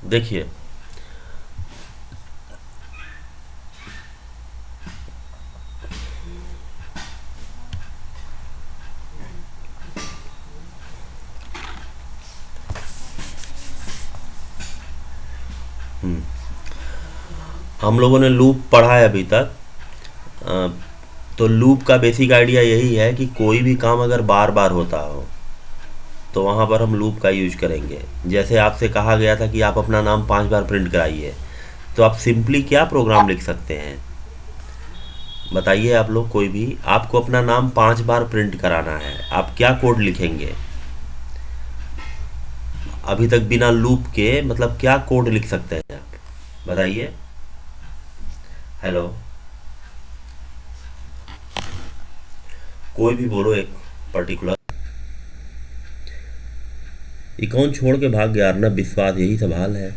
देखिए, हम लोगों ने लूप पढ़ा है अभी तक। अ, तो लूप का बेसिक आइडिया यही है कि कोई भी काम अगर बार बार होता हो तो वहाँ पर हम लूप का यूज करेंगे। जैसे आपसे कहा गया था कि आप अपना नाम 5 बार प्रिंट कराइए, तो आप सिंपली क्या प्रोग्राम लिख सकते हैं? बताइए आप लोग, कोई भी, आपको अपना नाम 5 बार प्रिंट कराना है, आप क्या कोड लिखेंगे? अभी तक बिना लूप के मतलब क्या कोड लिख सकते हैं आप? बताइए। हेलो, कोई भी बोलो एक पर्टिकुलर। ये कौन छोड़ के भाग गया? अर्नब विश्वास, यही सवाल है।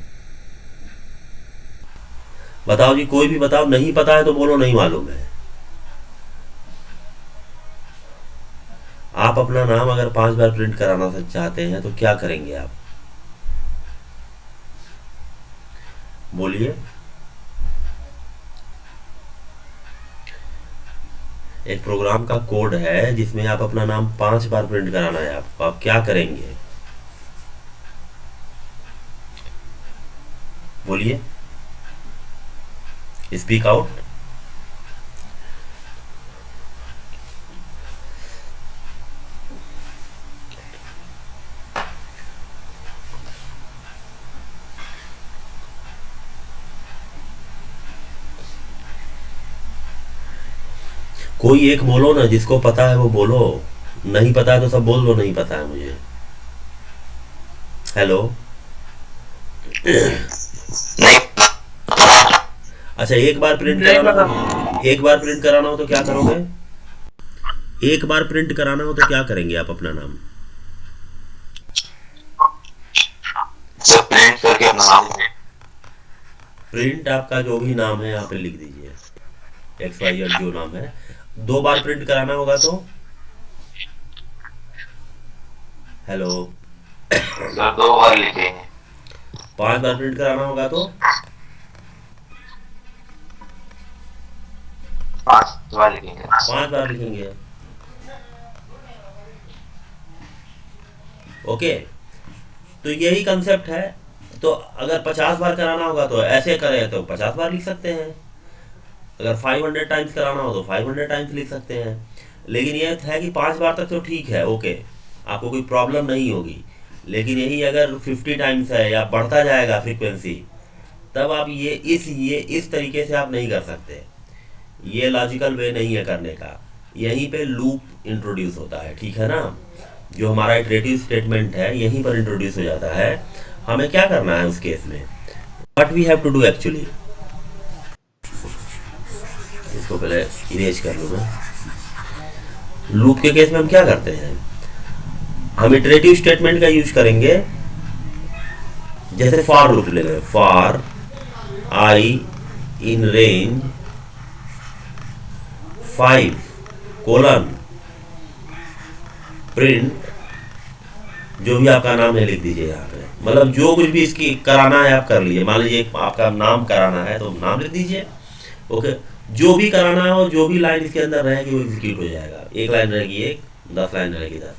बताओ जी, कोई भी बताओ। नहीं पता है तो बोलो नहीं मालूम है। आप अपना नाम अगर 5 बार प्रिंट कराना चाहते हैं तो क्या करेंगे आप? बोलिए। एक प्रोग्राम का कोड है जिसमें आप अपना नाम 5 बार प्रिंट कराना है आपको, आप क्या करेंगे? बोलिए, स्पीक आउट। कोई एक बोलो ना, जिसको पता है वो बोलो। नहीं पता है तो सब बोल दो नहीं पता है मुझे। हेलो। अच्छा, एक बार प्रिंट नहीं कराना पता। हो, एक बार प्रिंट कराना हो तो क्या करोगे? एक बार प्रिंट कराना हो तो क्या करेंगे आप अपना नाम? सब प्रिंट करके अपना नाम लिखें। प्रिंट आपका जो भी नाम है यहाँ पे लिख दीजिए, एक्स वाई जेड जो नाम है। 2 बार प्रिंट कराना होगा तो? हेलो। सर 2 बार लिखेंगे। 5 बार प्रिंट कराना होगा तो? 5 बार लिखेंगे। 5 बार लिखेंगे। ओके, तो यही कंसेप्ट है। तो अगर 50 बार कराना होगा तो ऐसे करें तो 50 बार लिख सकते हैं। अगर 500 टाइम्स कराना हो तो 500 टाइम्स लिख सकते हैं। लेकिन ये है कि 5 बार तक तो ठीक है, ओके, आपको कोई प्रॉब्लम नहीं होगी। लेकिन यही अगर 50 टाइम्स है या बढ़ता जाएगा फ्रीक्वेंसी, तब आप ये इस तरीके से आप नहीं कर सकते। ये लॉजिकल वे नहीं है करने का। यहीं पे लूप इंट्रोड्यूस होता है, ठीक है ना? जो हमारा इटरेटिव स्टेटमेंट है यहीं पर इंट्रोड्यूस हो जाता है। हमें क्या करना है उस केस में? What we have to do actually, इसको पहले इरेज कर लूँ मैं। लूप के केस में हम क्या करते हैं? हम इटरेटिव स्टेटमेंट का यूज करेंगे। जैसे फॉर लूप ले लें, for I in range 5 print, जो भी आपका नाम है लिख दीजिए यहाँ पे। मतलब जो कुछ भी इसकी कराना है आप कर लीजिए। मान लीजिए आपका नाम कराना है तो नाम लिख दीजिए। ओके, जो भी कराना हो, जो भी लाइन इसके अंदर रहेगी वो एग्जीक्यूट हो जाएगा। एक लाइन रहेगी एक, 10 लाइन रहेगी 10।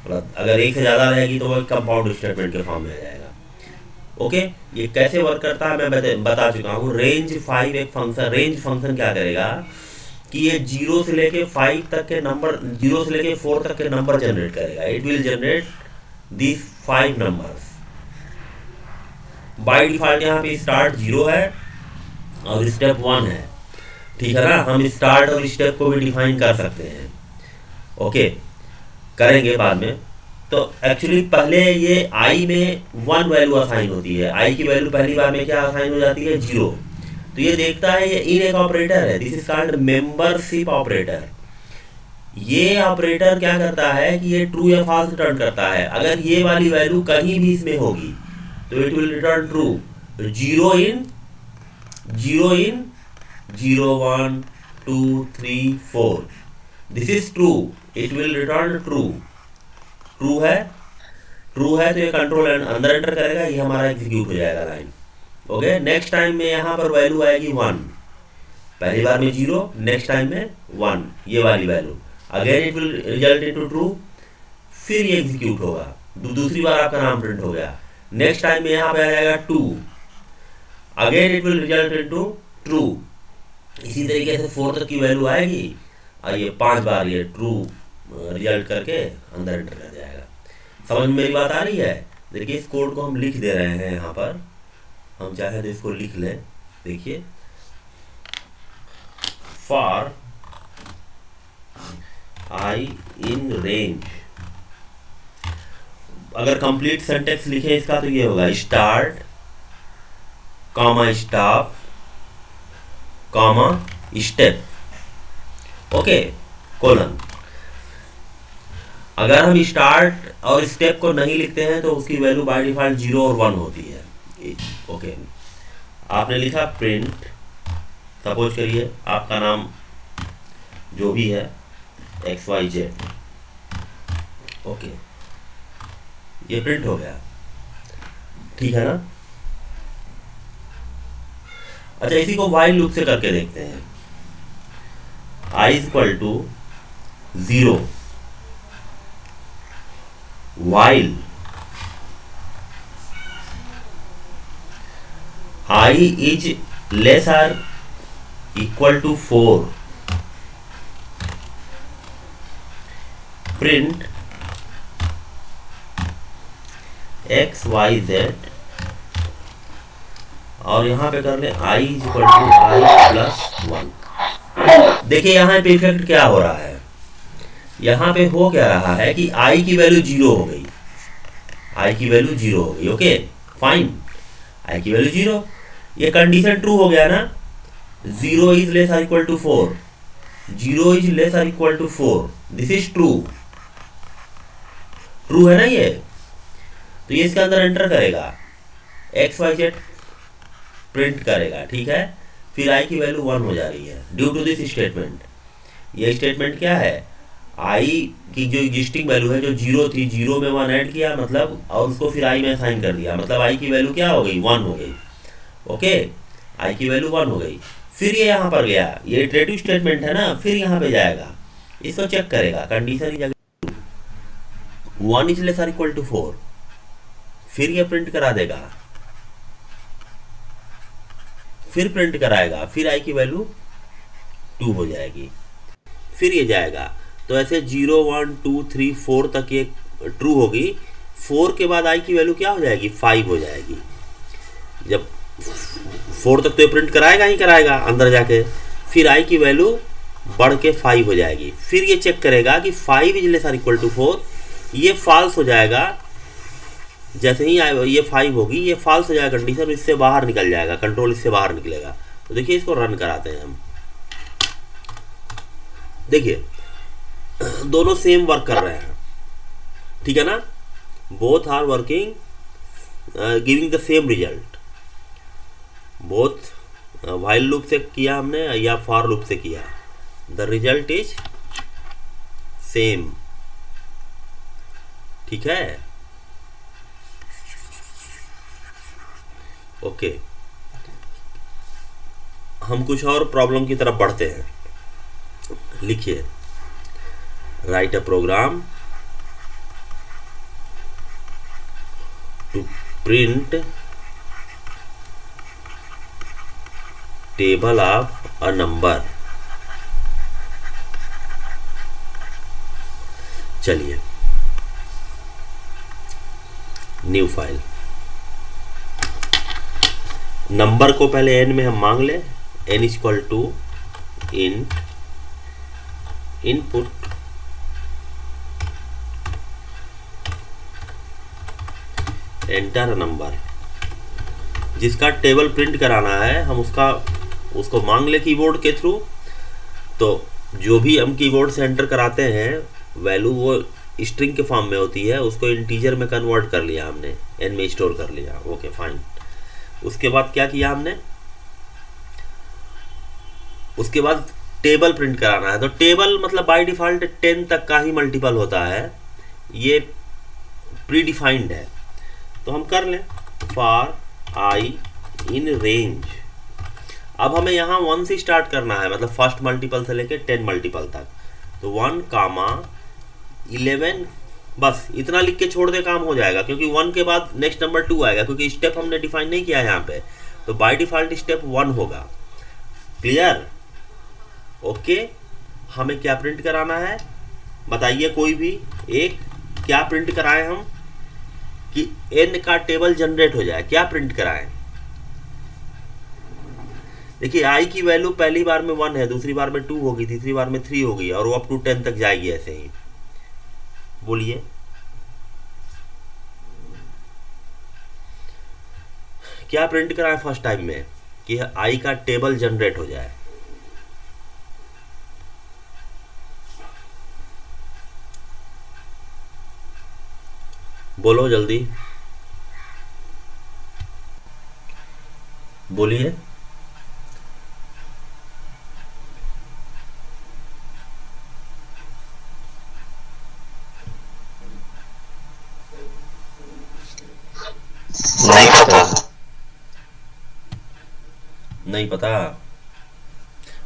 मतलब अगर एक से ज़्यादा रहेगी तो वो कंपाउंड स्टेटमेंट के फॉर्म में आ जाएगा। ओके, ये कैसे वर्क करता है मैं बता चुका हूँ। रेंज 5 एक फंक्शन, रेंज फंक्शन क्या करेगा कि ये 0 से लेके 5 तक के नंबर, 0 से लेके 4 तक के नंबर जनरेट करेगा। It will generate this 5 numbers by default. यहाँ पे स्टार्ट 0 है और स्टेप 1 है, ठीक है ना? हम स्टार्ट और स्टेप को भी डिफाइन कर सकते हैं। ओके, करेंगे बाद में। तो एक्चुअली पहले ये आई में 1 वैल्यू असाइन होती है। आई की वैल्यू पहली बार में क्या असाइन हो जाती है? 0। तो ये देखता है, ये इन एक ऑपरेटर है, this is called membership operator. ये ऑपरेटर क्या करता है कि ये ट्रू या फॉल्स रिटर्न करता है। अगर ये वाली वैल्यू कहीं भी इसमें होगी तो it will return true. 0 in 0 1 2 3 4, this is true, it will return true. True है, ट्रू है तो ये कंट्रोल अंदर एंटर करेगा, ये हमारा एग्जीक्यूट हो जाएगा लाइन। ओके, नेक्स्ट टाइम में यहाँ पर वैल्यू आएगी 1, पहली बार में 0, नेक्स्ट टाइम में 1, ये वाली value. Again it will result into true, फिर ये एग्जीक्यूट होगा, दूसरी बार आपका नाम प्रिंट हो गया। नेक्स्ट टाइम में यहाँ पे आ जाएगा 2, again it will result into true. इसी तरीके से 4 तक की वैल्यू आएगी और ये 5 बार ये ट्रू रिजल्ट करके अंदर एंटर कर जाएगा। समझ में मेरी बात आ रही है? देखिए इस कोड को हम लिख दे रहे हैं यहाँ पर, हम चाहे तो इसको लिख लें। देखिए फॉर आई इन रेंज, अगर कंप्लीट सेंटेंस लिखें इसका तो ये होगा start comma stop comma step, okay colon. अगर हम स्टार्ट और स्टेप को नहीं लिखते हैं तो उसकी वैल्यू बाय डिफॉल्ट 0 और 1 होती है। ओके, आपने लिखा प्रिंट, सपोज करिए आपका नाम जो भी है XYZ, ओके, ये प्रिंट हो गया, ठीक है ना। अच्छा, इसी को व्हाइल लूप से करके देखते हैं। I equal to 0 while I is less or equal to 4, print XYZ, और यहाँ पे कर ले I is equal to I plus 1। देखिए यहाँ पे इफेक्ट क्या हो रहा है, यहाँ पे हो क्या रहा है कि I की वैल्यू 0 हो गई, I की वैल्यू 0 हो गई। ओके फाइन, I की वैल्यू 0, ये कंडीशन ट्रू हो गया ना। 0 इज लेस और इक्वल टू 4, 0 इज लेस और equal to 4, this is true, true है ना ये। तो ये इसके अंदर एंटर करेगा, XYZ प्रिंट करेगा, ठीक है। फिर I की वैल्यू 1 हो जा रही है ड्यू टू दिस स्टेटमेंट। ये स्टेटमेंट क्या है, I की जो एग्जिस्टिंग वैल्यू है जो 0 थी, 0 में 1 ऐड किया मतलब, और उसको फिर I में असाइन कर दिया, मतलब I की वैल्यू क्या हो गई, 1 हो गई। ओके, I की वैल्यू 1 हो गई। फिर ये यहाँ पर गया, ये इटरेटिव स्टेटमेंट है ना, फिर यहाँ पे जाएगा, इसको चेक करेगा, कंडीशन की जगह 1 इज लेस और इक्वल टू 4, फिर ये प्रिंट करा देगा, फिर प्रिंट कराएगा, फिर I की वैल्यू 2 हो जाएगी, फिर ये जाएगा। तो ऐसे 0 1 2 3 4 तक ये ट्रू होगी। 4 के बाद I की वैल्यू क्या हो जाएगी, 5 हो जाएगी। जब 4 तक तो ये प्रिंट कराएगा ही कराएगा अंदर जाके, फिर I की वैल्यू बढ़ के 5 हो जाएगी। फिर ये चेक करेगा कि 5 इज लेस और इक्वल टू 4, ये फॉल्स हो जाएगा। जैसे ही ये 5 होगी, ये फॉल्स हो जाएगा कंडीशन, इससे बाहर निकल जाएगा, कंट्रोल इससे बाहर निकलेगा। तो देखिए इसको रन कराते हैं हम, देखिए दोनों सेम वर्क कर रहे हैं, ठीक है ना, both are working giving the same result. Both while loop से किया हमने या फॉर लूप से किया, द रिजल्ट इज सेम, ठीक है। ओके, हम कुछ और प्रॉब्लम की तरफ बढ़ते हैं। लिखिए, write a program to print table of a number. चलिए, न्यू फाइल, नंबर को पहले n में हम मांग ले, n equal to int input enter number. जिसका टेबल प्रिंट कराना है हम उसको मांग ले कीबोर्ड के थ्रू। तो जो भी हम कीबोर्ड से एंटर कराते हैं वैल्यू वो स्ट्रिंग के फॉर्म में होती है, उसको इंटीजर में कन्वर्ट कर लिया हमने, n में स्टोर कर लिया। Okay fine. उसके बाद क्या किया हमने, उसके बाद टेबल प्रिंट कराना है। तो टेबल मतलब बाय डिफॉल्ट 10 तक का ही मल्टीपल होता है। ये प्री डिफाइंड है, तो हम कर लें फॉर आई इन रेंज। अब हमें यहाँ 1 से स्टार्ट करना है, मतलब फर्स्ट मल्टीपल से लेके 10 मल्टीपल तक। तो 1 कामा 11, बस इतना लिख के छोड़ दे, काम हो जाएगा, क्योंकि 1 के बाद नेक्स्ट नंबर 2 आएगा, क्योंकि स्टेप हमने डिफाइन नहीं किया है यहाँ पे, तो बाय डिफॉल्ट स्टेप 1 होगा। क्लियर? ओके। हमें क्या प्रिंट कराना है बताइए, कोई भी एक, क्या प्रिंट कराएं हम कि n का टेबल जनरेट हो जाए, क्या प्रिंट कराएं? देखिए i की वैल्यू पहली बार में 1 है, दूसरी बार में 2 होगी, तीसरी बार में 3 होगी, और वो अप टू 10 तक जाएगी ऐसे ही। बोलिए क्या प्रिंट कराएं फर्स्ट टाइम में कि i का टेबल जनरेट हो जाए? बोलो जल्दी, बोलिए। नहीं पता। नहीं पता?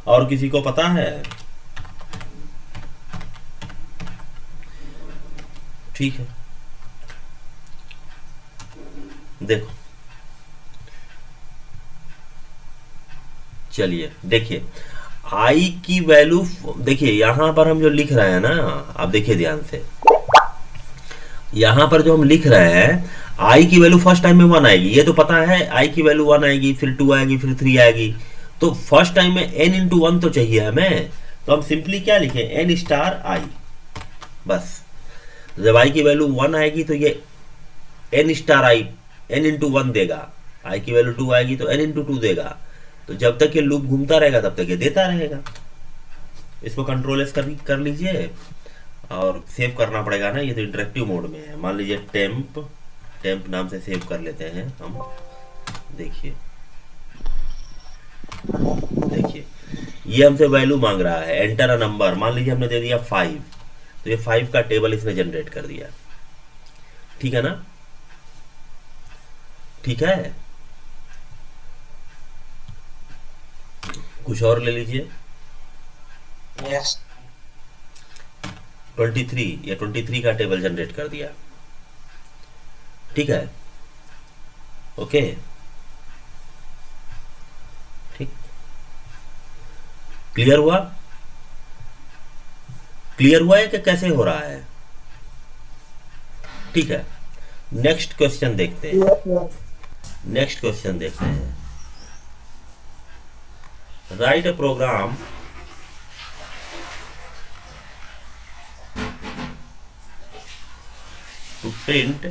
और किसी को पता है? ठीक है, देखो, चलिए देखिए, आई की वैल्यू देखिए, यहां पर हम जो लिख रहे हैं ना, आप देखिए ध्यान से, यहां पर जो हम लिख रहे हैं आई की वैल्यू फर्स्ट टाइम में 1 आएगी, ये तो पता है, आई की वैल्यू 1 आएगी, फिर 2 आएगी, फिर 3 आएगी, तो फर्स्ट टाइम में n इंटू 1 तो चाहिए हमें, तो हम सिंपली क्या लिखें, n स्टार आई, बस। जब आई की वैल्यू 1 आएगी तो ये n स्टार आई n इंटू 1 देगा, आई की वैल्यू 2 आएगी तो n इंटू 2 देगा, तो जब तक ये लूप घूमता रहेगा तब तक ये देता रहेगा। इसको कंट्रोल एस कर लीजिए, और सेव करना पड़ेगा ना, ये तो इंटरेक्टिव मोड में है। मान लीजिए टेम्प नाम से सेव कर लेते हैं हम। देखिए ये हमसे वैल्यू मांग रहा है, एंटर अ नंबर, मान लीजिए हमने दे दिया 5, तो ये 5 का टेबल इसने जनरेट कर दिया। ठीक है ना? ठीक है, कुछ और ले लीजिए। यस 23, या 23 का टेबल जनरेट कर दिया। ठीक है, ओके, ठीक, क्लियर हुआ? क्लियर हुआ है कि कैसे हो रहा है? ठीक है, नेक्स्ट क्वेश्चन देखते हैं। नेक्स्ट क्वेश्चन देखते हैं। राइट अ प्रोग्राम to print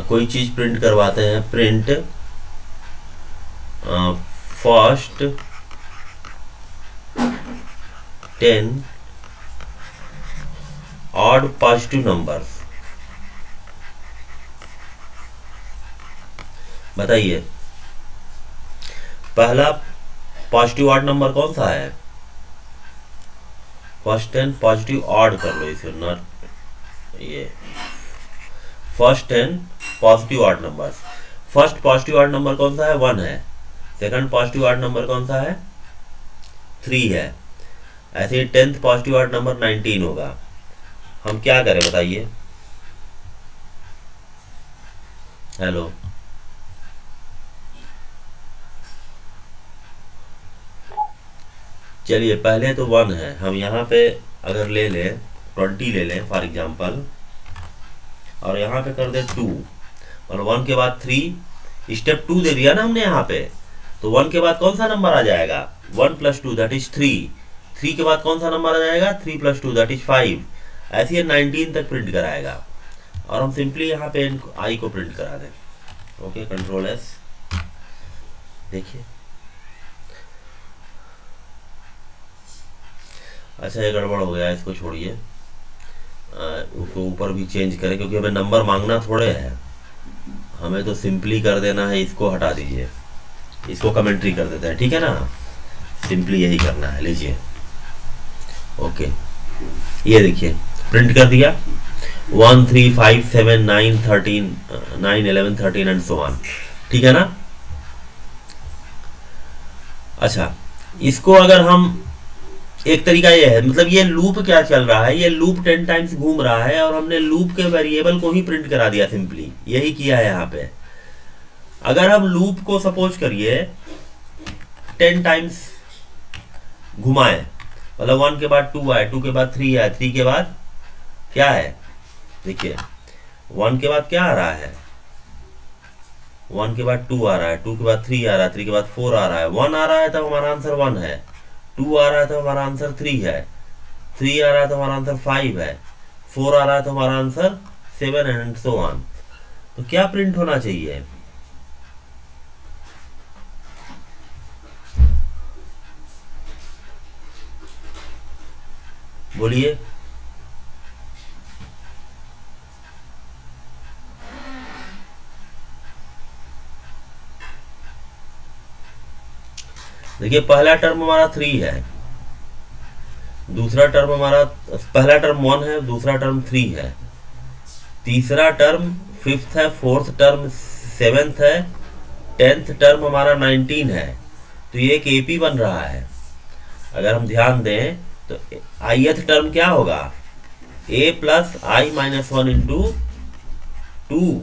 कोई चीज प्रिंट करवाते हैं, print first 10 odd positive numbers. बताइए पहला पॉजिटिव ऑड नंबर कौन सा है? फर्स्ट 10 पॉजिटिव ऑड कर लो इसे, नॉट ये first 10 positive odd number. First positive odd number कौन सा है? 1 है। सेकंड पॉजिटिव ऑड नंबर कौन सा है? 3 है। ऐसे ही 10th पॉजिटिव ऑड नंबर 19 होगा। हम क्या करें बताइए? हेलो, चलिए पहले तो 1 है, हम यहाँ पे अगर ले लें 20 ले लें फॉर एग्जांपल, और यहाँ पे कर दे 2, और 1 के बाद 3, स्टेप 2 दे दिया ना हमने यहाँ पे, तो 1 के बाद कौन सा नंबर आ जाएगा? 1 + 2 दैट इज 3। 3 के बाद कौन सा नंबर आ जाएगा? 3 + 2 दैट इज 5। ऐसे ही 19 तक प्रिंट कराएगा, और हम सिंपली यहाँ पे आई को प्रिंट करा दें। Okay, control S. देखिए, अच्छा ये गड़बड़ हो गया, इसको छोड़िए, उसको ऊपर भी चेंज करें, क्योंकि हमें नंबर मांगना थोड़े है, हमें तो सिंपली कर देना है, इसको हटा दीजिए, इसको कमेंट्री कर देते हैं, ठीक है ना, सिंपली यही करना है, लीजिए। ओके, ये देखिए प्रिंट कर दिया 1 3 5 7 9 13 9 11 13 एंड सो ऑन, ठीक है ना। अच्छा, इसको अगर हम, एक तरीका ये है, मतलब ये लूप क्या चल रहा है, ये लूप 10 टाइम्स घूम रहा है और हमने लूप के वेरिएबल को ही प्रिंट करा दिया, सिंपली यही किया है यहाँ पे। अगर हम लूप को सपोज करिए 10 टाइम्स घुमाएं, मतलब 1 के बाद 2 आए, 2 के बाद 3 आए, 3 के बाद क्या है, देखिए 1 के बाद क्या आ रहा है, 1 के बाद 2 आ रहा है, 2 के बाद 3 आ रहा है, 3 के बाद 4 आ रहा है, 1 आ रहा है तो हमारा आंसर 1 है, 2 आ रहा है तो हमारा आंसर 3 है, 3 आ रहा है तो हमारा आंसर 5 है, 4 आ रहा है तो हमारा आंसर 7 एंड सो ऑन। तो क्या प्रिंट होना चाहिए, बोलिए। देखिए पहला टर्म हमारा 3 है, दूसरा टर्म हमारा, पहला टर्म 1 है, दूसरा टर्म 3 है, तीसरा टर्म 5th है, 4th टर्म 7th है, 10th टर्म हमारा 19 है। तो ये एक एपी बन रहा है। अगर हम ध्यान दें तो ith टर्म क्या होगा, a plus I minus 1 into 2,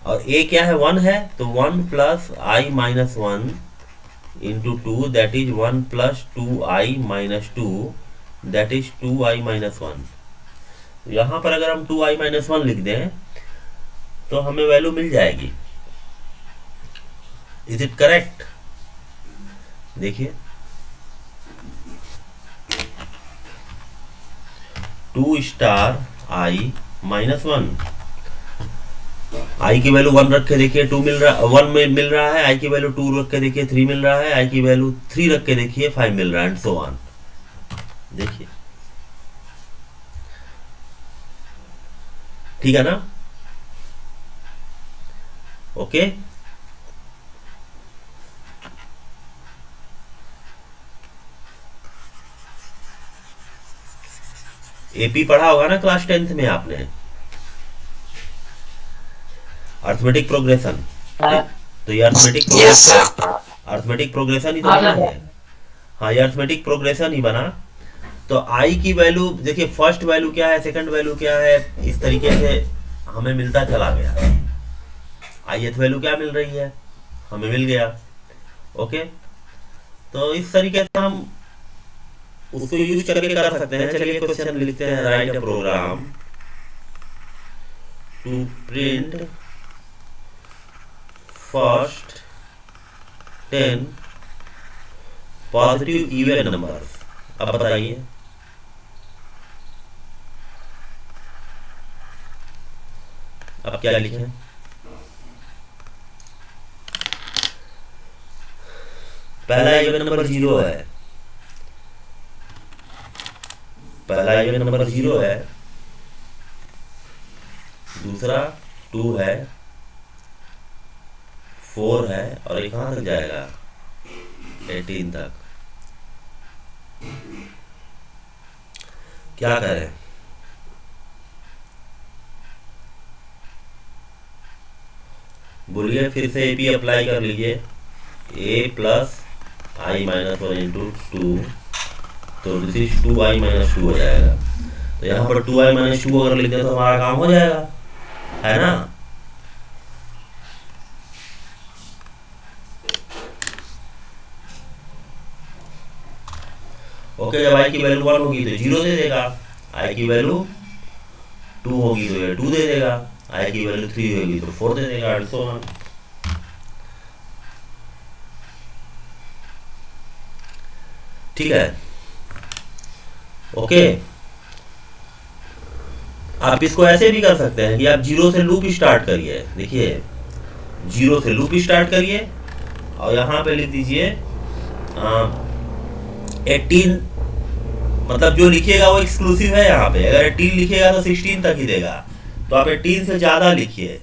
और a क्या है, 1 है, तो 1 plus I minus 1 into 2, that is 1 plus 2i minus 2, that is 2i minus 1। यहाँ पर अगर हम 2i माइनस 1 लिख दें तो हमें वैल्यू मिल जाएगी। इज इट करेक्ट, देखिए 2 स्टार i माइनस 1, आई की वैल्यू 1 रख के देखिए 2 मिल रहा, 1 में मिल रहा है, आई की वैल्यू 2 रख के देखिए 3 मिल रहा है, आई की वैल्यू 3 रख के देखिए 5 मिल रहा है, एंड सो ऑन। देखिए ठीक है ना, ओके। एपी पढ़ा होगा ना क्लास 10th में आपने, अर्थमेटिक प्रोग्रेशन। तो ये अर्थमेटिक प्रोग्रेशन ही तो बना है। हाँ, ये अर्थमेटिक प्रोग्रेशन ही बना। तो आई की वैल्यू देखिए, फर्स्ट वैल्यू क्या है, सेकंड वैल्यू क्या है, इस तरीके से हमें मिलता चला गया। ith वैल्यू क्या मिल रही है, हमें मिल गया, ओके। तो इस तरीके से हम उसको यूज करके कर सकते हैं। चलिए क्वेश्चन लिखते हैं, write a program to print first 10 positive even numbers. अब बताइए, अब क्या लिखें, पहला इवन नंबर 0 है, पहला इवन नंबर 0 है, दूसरा 2 है, 4 है, और ये कहां तक जाएगा, 18 तक। क्या करें, बोलिए, फिर से एपी अप्लाई कर लीजिए, a plus I minus 1 into 2, तो दिस इज 2i माइनस 2 हो जाएगा। तो यहाँ पर 2i माइनस 2 अगर लिख दें तो हमारा काम हो जाएगा, है ना। ओके, जब i की वैल्यू 1 होगी तो 0 दे देगा, i की वैल्यू 2 होगी तो ये 2 दे देगा, i की वैल्यू 3 होगी तो 4 दे देगा, एंड सो ऑन। ठीक है, ओके। आप इसको ऐसे भी कर सकते हैं कि आप 0 से लूप स्टार्ट करिए। देखिए 0 से लूप स्टार्ट करिए और यहाँ पे लिख दीजिए 18, मतलब जो लिखिएगा वो एक्सक्लूसिव है। यहाँ पे अगर 18 लिखिएगा तो 16 तक ही देगा, तो आप 18 से ज़्यादा लिखिए,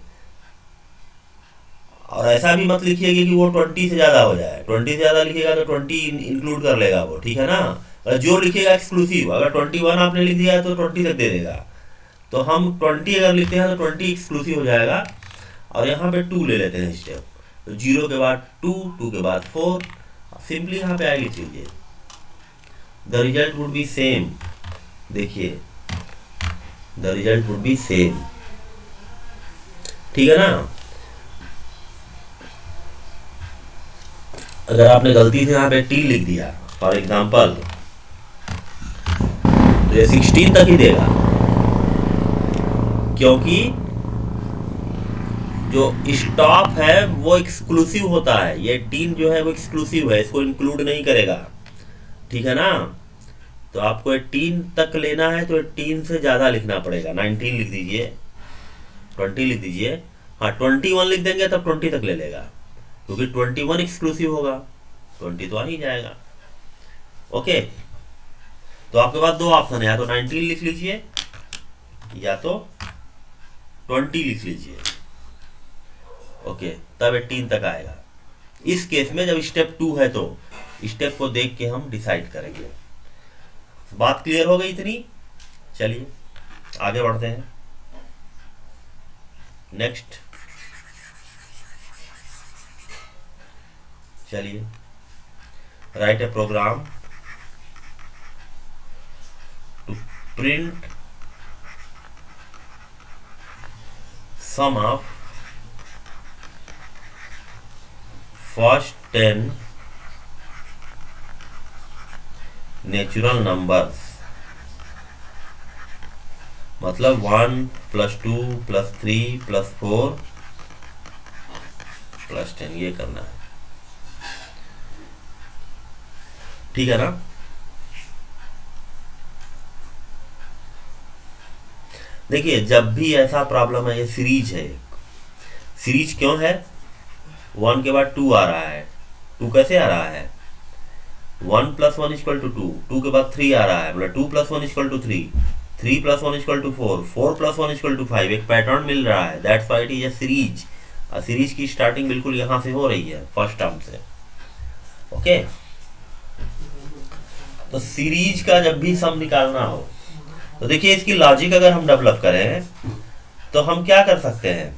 और ऐसा भी मत लिखिएगा कि वो 20 से ज़्यादा हो जाए, 20 से ज़्यादा लिखिएगा तो 20 इंक्लूड कर लेगा वो, ठीक है ना। और जो लिखिएगा एक्सक्लूसिव, अगर 21 आपने लिख दिया है तो 20 तक दे देगा, तो हम 20 अगर लिखते हैं तो 20 एक्सक्लूसिव हो जाएगा। और यहाँ पे 2 ले लेते हैं स्टेप, तो 0 के बाद 2, 2 के बाद 4, सिंपली यहाँ पे आई लिख लीजिए, the result would be same. देखिए the result would be same, ठीक है ना। अगर आपने गलती से यहाँ पे टी लिख दिया फॉर एग्जाम्पल, तो ये 16 तक ही देगा, क्योंकि जो स्टॉप है वो एक्सक्लूसिव होता है, ये 18 जो है वो एक्सक्लूसिव है, इसको इंक्लूड नहीं करेगा, ठीक है ना। तो आपको 18 तक लेना है तो 18 से ज़्यादा लिखना पड़ेगा, 19 लिख दीजिए, 20 लिख दीजिए। हाँ 21 लिख देंगे तब 20 तक ले लेगा, क्योंकि 21 एक्सक्लूसिव होगा, 20 तो आ ही जाएगा। ओके, तो आपके पास दो ऑप्शन है, या तो 19 लिख लीजिए या तो 20 लिख लीजिए। ओके, तब 18 तक आएगा। इस केस में जब स्टेप 2 है तो स्टेप को देख के हम डिसाइड करेंगे। बात क्लियर हो गई इतनी? चलिए आगे बढ़ते हैं। नेक्स्ट, चलिए write a program to print sum of first 10 natural numbers, मतलब 1 + 2 + 3 + 4 + 10, ये करना है, ठीक है ना। देखिए जब भी ऐसा प्रॉब्लम है, ये सीरीज है, सीरीज क्यों है? 1 के बाद 2 आ रहा है, 2 कैसे आ रहा है? 1 + 1 = 2, 2 के बाद 3 आ रहा है, मतलब 2 + 1 = 3, 3 + 1 = 4, 4 + 1 = 5, एक पैटर्न मिल रहा है, that's why it is a series. Series की स्टार्टिंग बिल्कुल यहाँ से हो रही है, फर्स्ट टर्म से। ओके, तो सीरीज का जब भी सम निकालना हो तो देखिए इसकी लॉजिक अगर हम डेवलप करें तो हम क्या कर सकते हैं,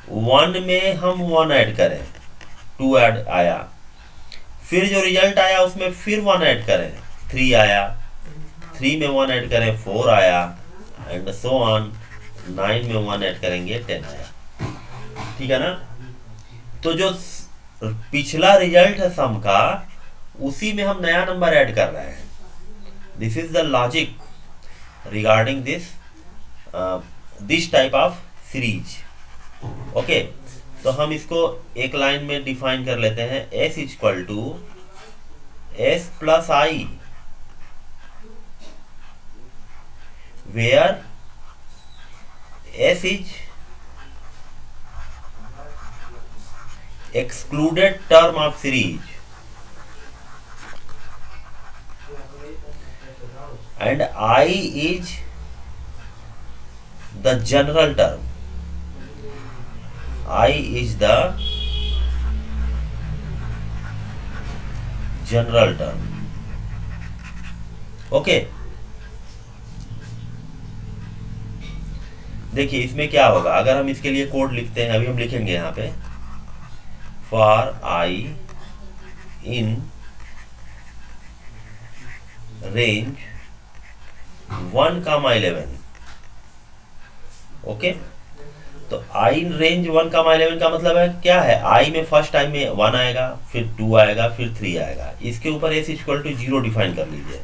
1 में हम 1 ऐड करें, 2 ऐड आया, फिर जो रिजल्ट आया उसमें फिर 1 ऐड करें, 3 आया, 3 में 1 ऐड करें, 4 आया, एंड सो ऑन, 9 में 1 ऐड करेंगे, 10 आया, ठीक है ना। तो जो पिछला रिजल्ट है सम का, उसी में हम नया नंबर ऐड कर रहे हैं। This is the logic regarding this type of series. Okay, तो हम इसको एक लाइन में डिफाइन कर लेते हैं, S = S + I, where S is excluded term of series and I is the general term. I is the general term. Okay, देखिए इसमें क्या होगा, अगर हम इसके लिए कोड लिखते हैं, अभी हम लिखेंगे यहाँ पे, for I in range 1, 11। Okay, तो I in रेंज 1, 11 का मतलब है क्या है, I में फर्स्ट टाइम में 1 आएगा, फिर 2 आएगा, फिर 3 आएगा, इसके ऊपर S = 0 डिफाइन कर लीजिए,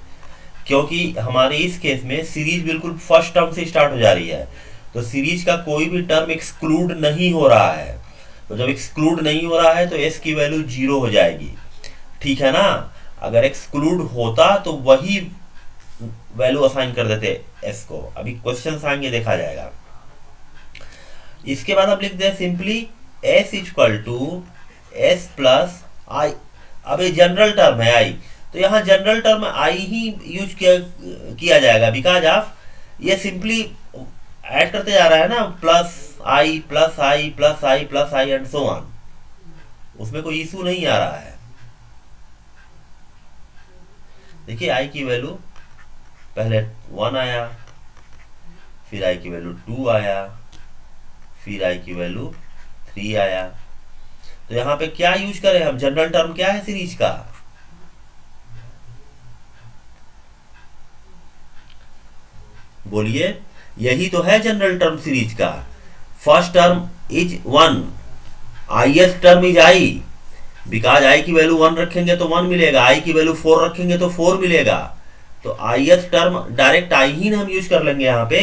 क्योंकि हमारे इस केस में सीरीज बिल्कुल फर्स्ट टर्म से स्टार्ट हो जा रही है, तो सीरीज का कोई भी टर्म एक्सक्लूड नहीं हो रहा है, तो जब एक्सक्लूड नहीं हो रहा है तो S की वैल्यू 0 हो जाएगी, ठीक है ना। अगर एक्सक्लूड होता तो वही वैल्यू असाइन कर देते S को, अभी क्वेश्चन आएंगे देखा जाएगा। इसके बाद आप लिखते हैं सिंपली S = S + I। अब ये जनरल टर्म है I, तो यहाँ general term I he use किया जाएगा, बिकॉज ऑफ ये सिंपली ऐड करते जा रहा है ना, plus I plus I plus I plus I and so on, उसमें कोई इशू नहीं आ रहा है। देखिए आई की वैल्यू पहले 1 आया, फिर आई की वैल्यू 2 आया, फिर आई की वैल्यू 3 आया। तो यहां पे क्या यूज करें हम, जनरल टर्म क्या है सीरीज का, बोलिए, यही तो है जनरल टर्म सीरीज का। First term is 1, ith term is I, because I की वैल्यू 1 रखेंगे तो 1 मिलेगा, आई की वैल्यू 4 रखेंगे तो 4 मिलेगा। तो ith टर्म डायरेक्ट आई ही हम यूज कर लेंगे यहाँ पे।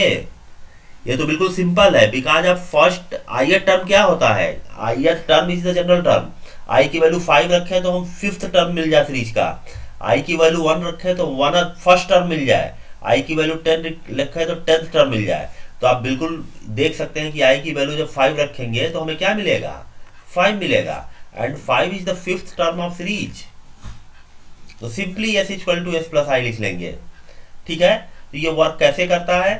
ये तो बिल्कुल सिंपल है, बिकॉज अब फर्स्ट ith टर्म क्या होता है, ith term is the general term. I की वैल्यू 5 रखे तो हम 5th टर्म मिल जाए सीरीज का, आई की वैल्यू 1 रखे तो 1 फर्स्ट टर्म मिल जाए, आई की वैल्यू 10 रखे तो 10th टर्म मिल जाए। तो आप बिल्कुल देख सकते हैं कि आई की वैल्यू जब 5 रखेंगे तो हमें क्या मिलेगा, 5 मिलेगा, and 5 is the 5th term of series. तो simply s equal to S plus I लिख लेंगे। ठीक है, तो ये वर्क कैसे करता है,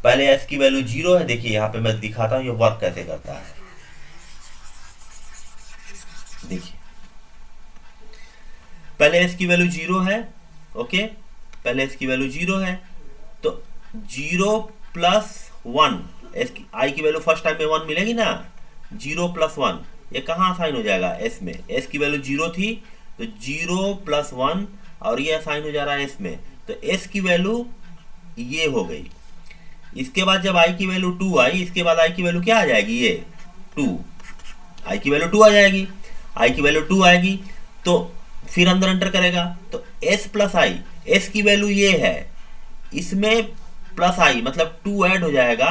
पहले s की वैल्यू 0 है, देखिए यहाँ पे मैं दिखाता हूँ ये वर्क कैसे करता है। देखिए पहले s की वैल्यू 0 है, ओके, पहले s की वैल्यू 0 है, तो 0 प्लस 1, आई की वैल्यू फर्स्ट टाइम में 1 मिलेगी ना, 0 प्लस 1 ये कहाँ असाइन हो जाएगा, s में, s की वैल्यू 0 थी तो 0 प्लस 1 और ये असाइन हो जा रहा है s में, तो s की वैल्यू ये हो गई। इसके बाद जब i की वैल्यू 2 आई, इसके बाद i की वैल्यू क्या आ जाएगी, ये 2, i की वैल्यू 2 आ जाएगी, i की वैल्यू 2 आएगी तो फिर अंदर एंटर करेगा, तो s प्लस आई, s की वैल्यू ये है, इसमें प्लस आई मतलब 2 ऐड हो जाएगा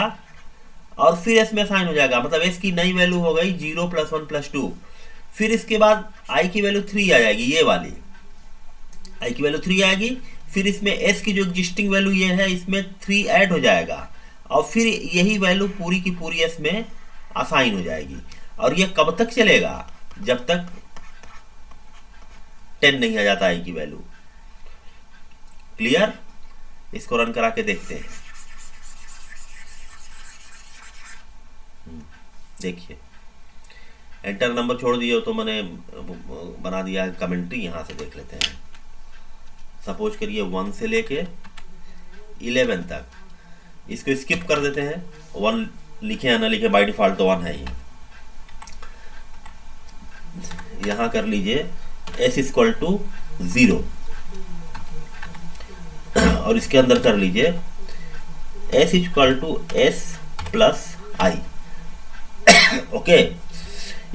और फिर s में साइन हो जाएगा, मतलब s की नई वैल्यू हो गई 0 प्लस 1 प्लस 2। फिर इसके बाद i की वैल्यू 3 आ जाएगी, ये वाली i की वैल्यू 3 आएगी, फिर इसमें s की जो एग्जिस्टिंग वैल्यू ये है इसमें 3 ऐड हो जाएगा और फिर यही वैल्यू पूरी की पूरी s में असाइन हो जाएगी। और ये कब तक चलेगा, जब तक 10 नहीं आ जाता i की वैल्यू। क्लियर, इसको रन करा के देखते हैं। देखिए एंटर नंबर छोड़ दिए हो तो मैंने बना दिया है कमेंट्री, यहां से देख लेते हैं। सपोज करिए 1 से लेके 11 तक, इसको स्किप कर देते हैं, 1 लिखे या ना लिखे बाय डिफॉल्ट तो 1 है ही। यहां कर लीजिए s इक्वल टू 0 और इसके अंदर कर लीजिए s equal to s plus i. Okay,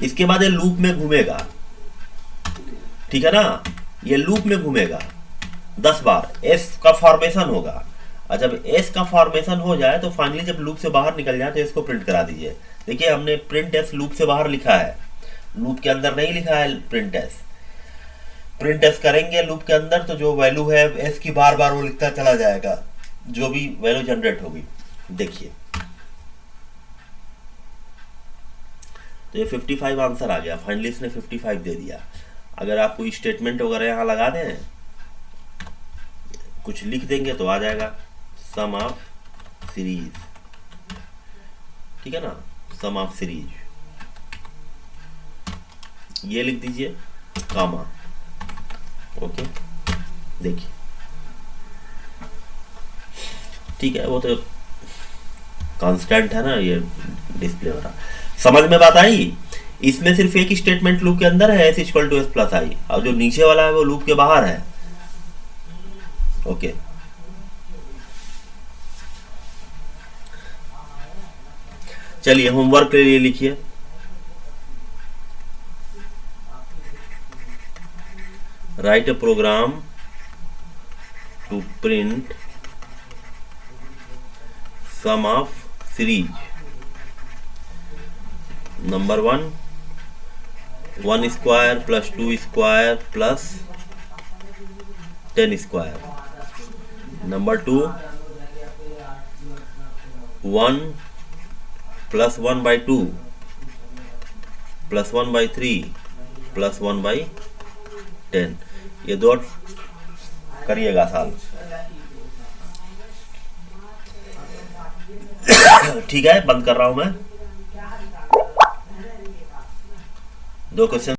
इसके बाद ये लूप में घूमेगा, ठीक है ना, ये लूप में घूमेगा 10 बार, s का फॉर्मेशन होगा, और जब s का फॉर्मेशन हो जाए तो फाइनली जब लूप से बाहर निकल जाए तो इसको प्रिंट करा दीजिए। देखिए हमने प्रिंट s लूप से बाहर लिखा है, लूप के अंदर नहीं लिखा है प्रिंट s। प्रिंट s करेंगे लूप के अंदर तो जो वैल्यू है s की बार बार वो लिखता चला जाएगा, जो भी वैल्यू जनरेट होगी। देखिए तो ये 55 आंसर आ गया, फाइनली इसने 55 दे दिया। अगर आप कोई स्टेटमेंट वगैरह यहाँ लगा दें, कुछ लिख देंगे तो आ जाएगा सम ऑफ सीरीज, ठीक है ना, सम ऑफ सीरीज ये लिख दीजिए कामा। ओके, देखिए ठीक है, वो तो कांस्टेंट है ना, ये डिस्प्ले हो रहा। समझ में बात आई? इसमें सिर्फ एक स्टेटमेंट लूप के अंदर है s equal to S plus I, और जो नीचे वाला है वो लूप के बाहर है। ओके, चलिए होमवर्क के लिए लिखिए, right a program to print sum of series. Number 1, 1 square plus 2 square plus 10 square. Number 2, 1 plus 1 by 2 plus 1 by 3 plus 1 by 10. ये दो करिएगा साल। ठीक है, बंद कर रहा हूं मैं। दो क्वेश्चन